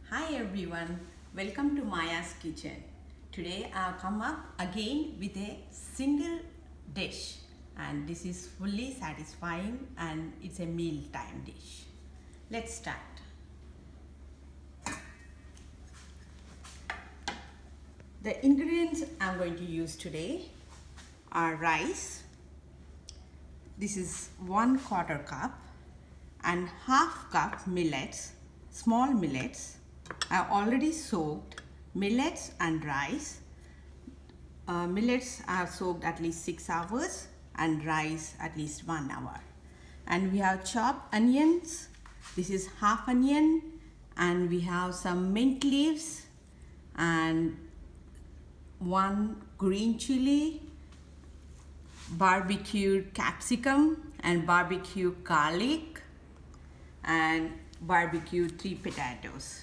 Hi everyone, welcome to Maya's kitchen. Today I've come up again with a single dish, and this is fully satisfying and it's a mealtime dish. Let's start. The ingredients I'm going to use today are rice. This is 1/4 cup, and ½ cup millets, small millets. I've already soaked millets and rice. Millets are soaked at least 6 hours and rice at least 1 hour. And we have chopped onions. This is half onion, and we have some mint leaves and 1 green chilli, barbecued capsicum and barbecued garlic, and barbecued 3 potatoes.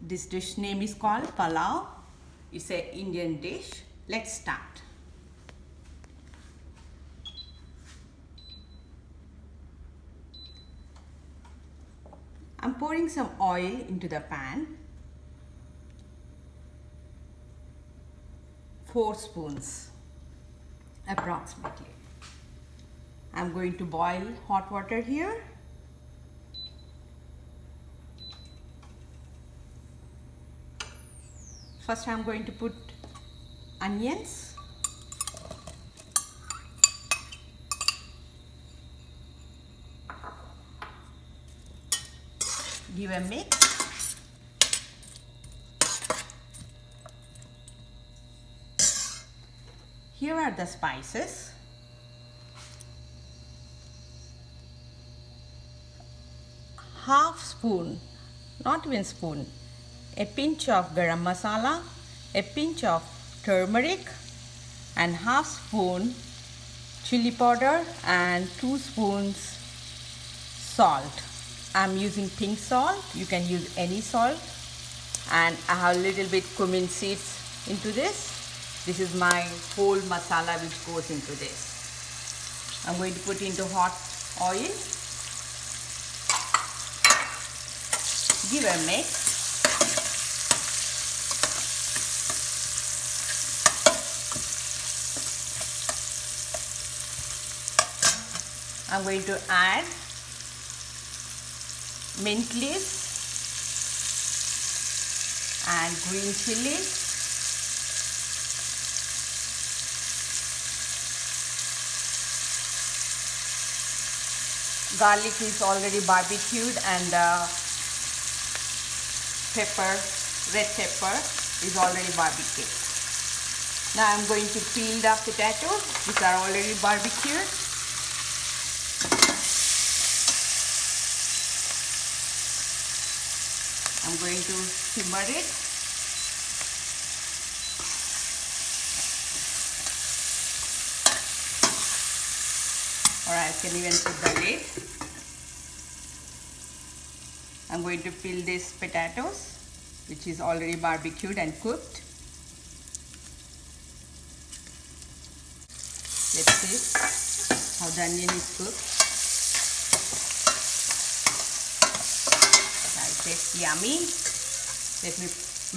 This dish name is called pulao. It's an Indian dish. Let's start. I'm pouring some oil into the pan. 4 spoons approximately. I'm going to boil hot water here. First I'm going to put onions. Give a mix. Here are the spices. Half spoon, not even spoon, a pinch of Garam Masala, a pinch of turmeric, and ½ spoon chilli powder, and 2 spoons salt. I'm using pink salt. You can use any salt. And I have a little bit cumin seeds into this. This is my whole masala which goes into this. I'm going to put into hot oil. Give a mix. I'm going to add mint leaves and green chilli, garlic is already barbecued, and red pepper is already barbecued. Now I'm going to peel the potatoes which are already barbecued. I'm going to simmer it. Or I can even put the lid. I'm going to peel these potatoes, which is already barbecued and cooked. Let's see how the onion is cooked. It tastes yummy. Let me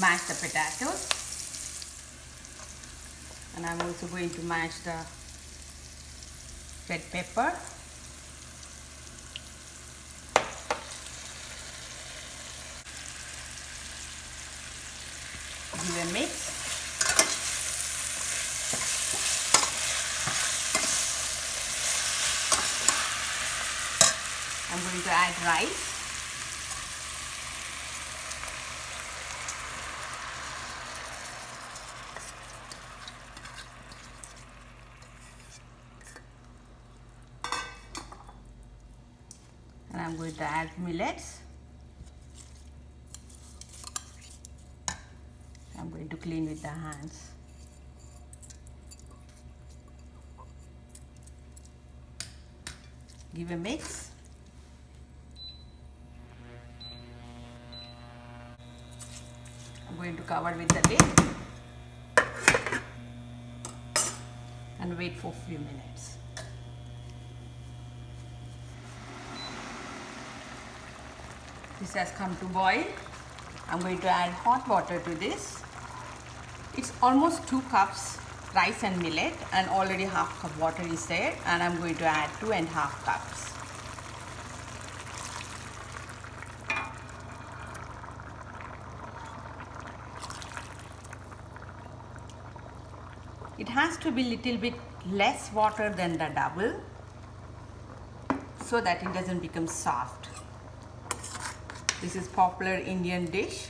mash the potatoes. And I'm also going to mash the red pepper. Give a mix. I'm going to add rice. And I'm going to add millets. I'm going to clean with the hands. Give a mix. I'm going to cover with the lid and wait for a few minutes. This has come to boil. I'm going to add hot water to this. It's almost 2 cups rice and millet, and already half cup water is there, and I'm going to add 2.5 cups. It has to be little bit less water than the double so that it doesn't become soft. This is popular Indian dish,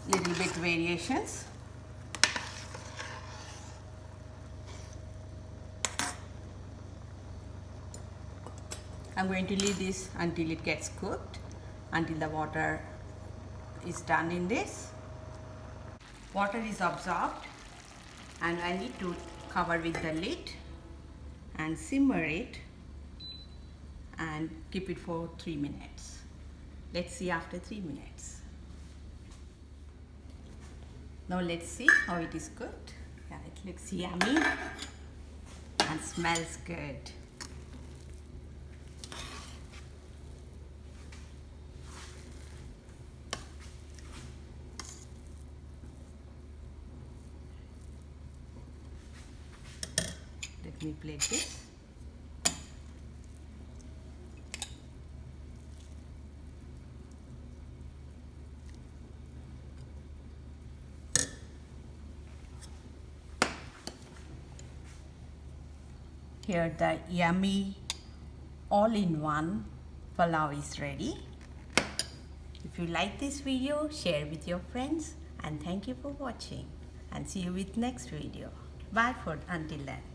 little bit variations. I'm going to leave this until it gets cooked, until the water is done in this. Water is absorbed, and I need to cover with the lid and simmer it and keep it for 3 minutes. Let's see after 3 minutes. Now let's see how it is cooked. Yeah, it looks yummy and smells good. Let me plate this. Here the yummy all-in-one pulao is ready. If you like this video, share with your friends, and thank you for watching, and see you with next video. Bye for until then.